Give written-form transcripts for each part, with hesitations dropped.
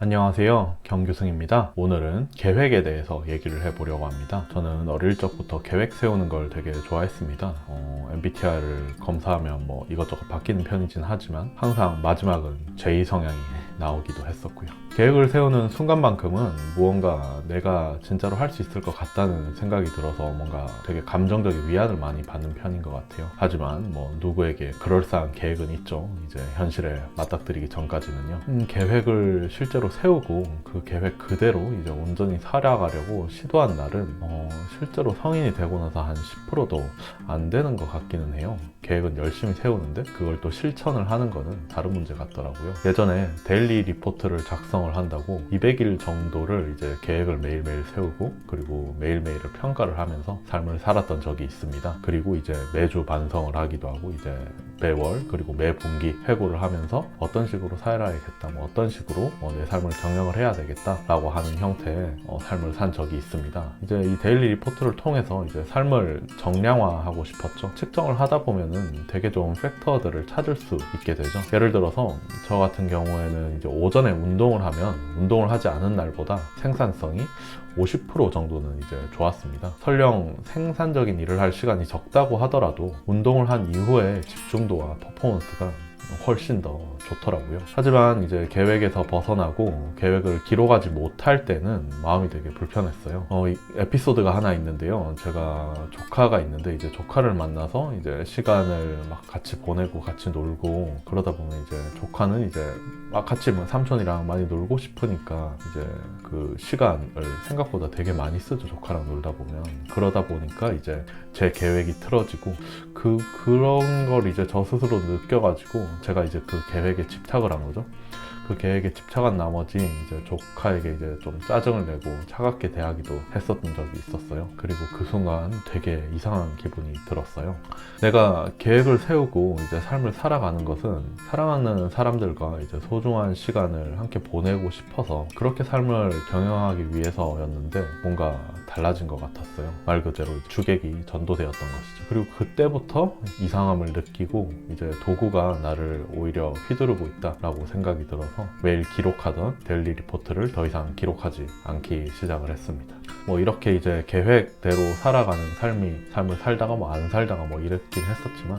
안녕하세요, 경규승입니다. 오늘은 계획에 대해서 얘기를 해보려고 합니다. 저는 어릴 적부터 계획 세우는 걸 되게 좋아했습니다. MBTI를 검사하면 뭐 이것저것 바뀌는 편이긴 하지만 항상 마지막은 J 성향이 나오기도 했었고요. 계획을 세우는 순간만큼은 무언가 내가 진짜로 할 수 있을 것 같다는 생각이 들어서 뭔가 되게 감정적인 위안을 많이 받는 편인 것 같아요. 하지만 뭐 누구에게 그럴싸한 계획은 있죠. 이제 현실에 맞닥뜨리기 전까지는요. 계획을 실제로 세우고 그 계획 그대로 이제 온전히 살아가려고 시도한 날은 실제로 성인이 되고 나서 한 10%도 안 되는 것 같기는 해요. 계획은 열심히 세우는데 그걸 또 실천을 하는 거는 다른 문제 같더라고요. 예전에 데일리 리포트를 작성을 한다고 200일 정도를 이제 계획을 매일매일 세우고 그리고 매일매일을 평가를 하면서 삶을 살았던 적이 있습니다. 그리고 이제 매주 반성을 하기도 하고 이제 매월 그리고 매분기 회고를 하면서 어떤 식으로 살아야겠다, 뭐 어떤 식으로 내 삶을 경영을 해야 되겠다 라고 하는 형태의 삶을 산 적이 있습니다. 이제 이 데일리 리포트를 통해서 이제 삶을 정량화하고 싶었죠. 측정을 하다 보면은 되게 좋은 팩터들을 찾을 수 있게 되죠. 예를 들어서 저 같은 경우에는 이제 오전에 운동을 하면 운동을 하지 않은 날보다 생산성이 50% 정도는 이제 좋았습니다. 설령 생산적인 일을 할 시간이 적다고 하더라도 운동을 한 이후에 집중도와 퍼포먼스가 훨씬 더 좋더라고요. 하지만 이제 계획에서 벗어나고 계획을 기록하지 못할 때는 마음이 되게 불편했어요. 이 에피소드가 하나 있는데요. 제가 조카가 있는데 이제 조카를 만나서 이제 시간을 막 같이 보내고 같이 놀고 그러다 보면 이제 조카는 이제 막 같이 뭐 삼촌이랑 많이 놀고 싶으니까 이제 그 시간을 생각보다 되게 많이 쓰죠. 조카랑 놀다 보면. 그러다 보니까 이제 제 계획이 틀어지고 그런 걸 이제 저 스스로 느껴가지고 제가 이제 그 계획에 집착을 한 거죠. 그 계획에 집착한 나머지 이제 조카에게 이제 좀 짜증을 내고 차갑게 대하기도 했었던 적이 있었어요. 그리고 그 순간 되게 이상한 기분이 들었어요. 내가 계획을 세우고 이제 삶을 살아가는 것은 사랑하는 사람들과 이제 소중한 시간을 함께 보내고 싶어서 그렇게 삶을 경영하기 위해서였는데 뭔가 달라진 것 같았어요. 말 그대로 주객이 전도되었던 것이죠. 그리고 그때부터 이상함을 느끼고 이제 도구가 나를 오히려 휘두르고 있다라고 생각이 들어서 매일 기록하던 데일리 리포트를 더 이상 기록하지 않기 시작을 했습니다. 뭐 이렇게 이제 계획대로 살아가는 삶을 살다가 뭐 안 살다가 뭐 이랬긴 했었지만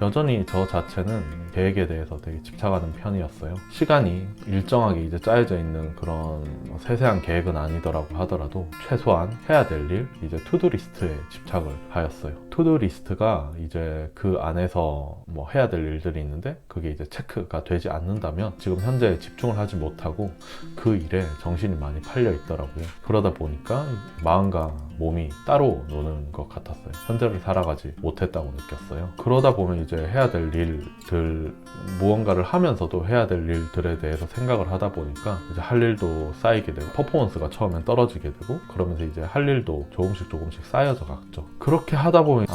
여전히 저 자체는 계획에 대해서 되게 집착하는 편이었어요. 시간이 일정하게 이제 짜여져 있는 그런 세세한 계획은 아니더라고 하더라도 최소한 해야 될 일, 이제 투두 리스트에 집착을 하였어요. 투두 리스트가 이제 그 안에서 뭐 해야 될 일들이 있는데 그게 이제 체크가 되지 않는다면 지금 현재 집중을 하지 못하고 그 일에 정신이 많이 팔려 있더라고요. 그러다 보니까 마음과 몸이 따로 노는 것 같았어요. 현재를 살아가지 못했다고 느꼈어요. 그러다 보면 이제 해야 될 일들, 무언가를 하면서도 해야 될 일들에 대해서 생각을 하다 보니까 이제 할 일도 쌓이게 되고 퍼포먼스가 처음엔 떨어지게 되고 그러면서 이제 할 일도 조금씩 쌓여져 갔죠. 그렇게 하다 보면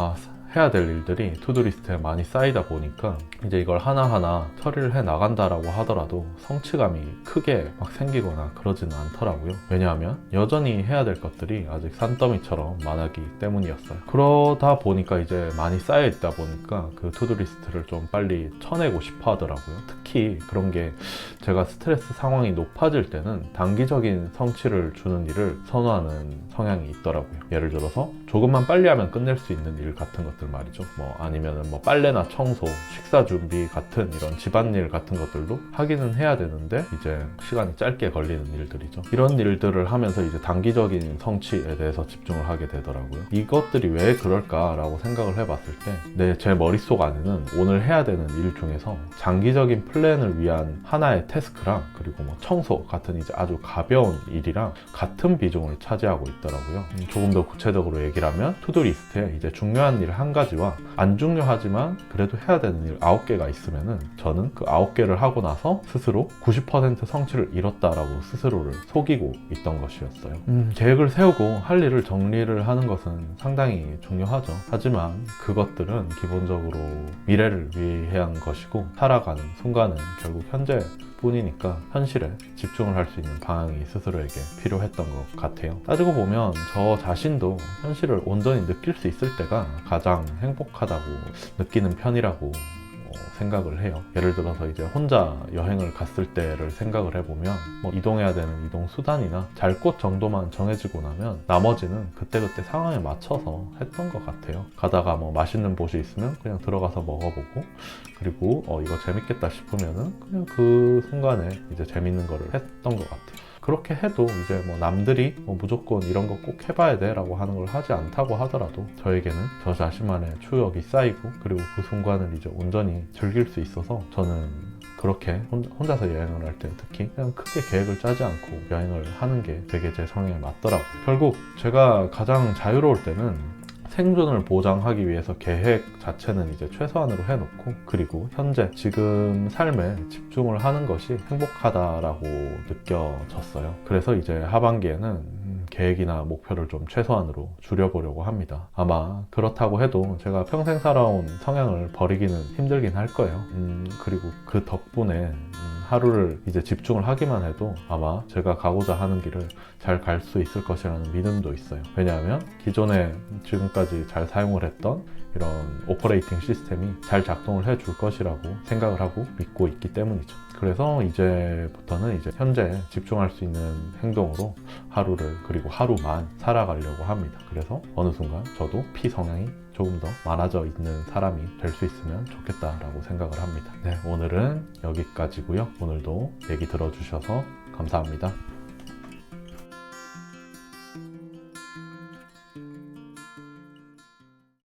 해야 될 일들이 투두리스트에 많이 쌓이다 보니까 이제 이걸 하나하나 처리를 해 나간다라고 하더라도 성취감이 크게 막 생기거나 그러지는 않더라고요. 왜냐하면 여전히 해야 될 것들이 아직 산더미처럼 많았기 때문이었어요. 그러다 보니까 이제 많이 쌓여 있다 보니까 그 투두리스트를 좀 빨리 쳐내고 싶어 하더라고요. 특히 그런 게 제가 스트레스 상황이 높아질 때는 단기적인 성취를 주는 일을 선호하는 성향이 있더라고요. 예를 들어서 조금만 빨리 하면 끝낼 수 있는 일 같은 것들 말이죠. 뭐 아니면은 뭐 빨래나 청소, 식사 준비 같은 이런 집안일 같은 것들도 하기는 해야 되는데 이제 시간이 짧게 걸리는 일들이죠. 이런 일들을 하면서 이제 단기적인 성취에 대해서 집중을 하게 되더라고요. 이것들이 왜 그럴까라고 생각을 해봤을 때 제 머릿속 안에는 오늘 해야 되는 일 중에서 장기적인 플랜을 위한 하나의 태스크랑 그리고 뭐 청소 같은 이제 아주 가벼운 일이랑 같은 비중을 차지하고 있더라고요. 조금 더 구체적으로 얘기를 하면 투두리스트에 이제 중요한 일 한 가지와 안 중요하지만 그래도 해야 되는 일 9개가 있으면은 저는 그 9개를 하고 나서 스스로 90% 성취를 이뤘다라고 스스로를 속이고 있던 것이었어요. 계획을 세우고 할 일을 정리를 하는 것은 상당히 중요하죠. 하지만 그것들은 기본적으로 미래를 위한 것이고 살아가는 순간은 결국 현재 뿐이니까 현실에 집중을 할 수 있는 방향이 스스로에게 필요했던 것 같아요. 따지고 보면 저 자신도 현실을 온전히 느낄 수 있을 때가 가장 행복하다고 느끼는 편이라고 생각을 해요. 예를 들어서 이제 혼자 여행을 갔을 때를 생각을 해보면 뭐 이동해야 되는 이동 수단이나 잘 곳 정도만 정해지고 나면 나머지는 그때그때 상황에 맞춰서 했던 것 같아요. 가다가 뭐 맛있는 곳이 있으면 그냥 들어가서 먹어보고, 그리고 이거 재밌겠다 싶으면은 그냥 그 순간에 이제 재밌는 거를 했던 것 같아요. 그렇게 해도 이제 뭐 남들이 뭐 무조건 이런 거 꼭 해봐야 돼 라고 하는 걸 하지 않다고 하더라도 저에게는 저 자신만의 추억이 쌓이고, 그리고 그 순간을 이제 온전히 즐길 수 있어서 저는 그렇게 혼자서 여행을 할 때 특히 그냥 크게 계획을 짜지 않고 여행을 하는 게 되게 제 성향에 맞더라고요. 결국 제가 가장 자유로울 때는 생존을 보장하기 위해서 계획 자체는 이제 최소한으로 해놓고, 그리고 현재 지금 삶에 집중을 하는 것이 행복하다라고 느껴졌어요. 그래서 이제 하반기에는 계획이나 목표를 좀 최소한으로 줄여보려고 합니다. 아마 그렇다고 해도 제가 평생 살아온 성향을 버리기는 힘들긴 할 거예요. 그리고 그 덕분에 하루를 이제 집중을 하기만 해도 아마 제가 가고자 하는 길을 잘 갈 수 있을 것이라는 믿음도 있어요. 왜냐하면 기존에 지금까지 잘 사용을 했던 이런 오퍼레이팅 시스템이 잘 작동을 해줄 것이라고 생각을 하고 믿고 있기 때문이죠. 그래서 이제부터는 이제 현재 집중할 수 있는 행동으로 하루를, 그리고 하루만 살아가려고 합니다. 그래서 어느 순간 저도 P 성향이 조금 더 많아져 있는 사람이 될 수 있으면 좋겠다라고 생각을 합니다. 네, 오늘은 여기까지고요. 오늘도 얘기 들어주셔서 감사합니다.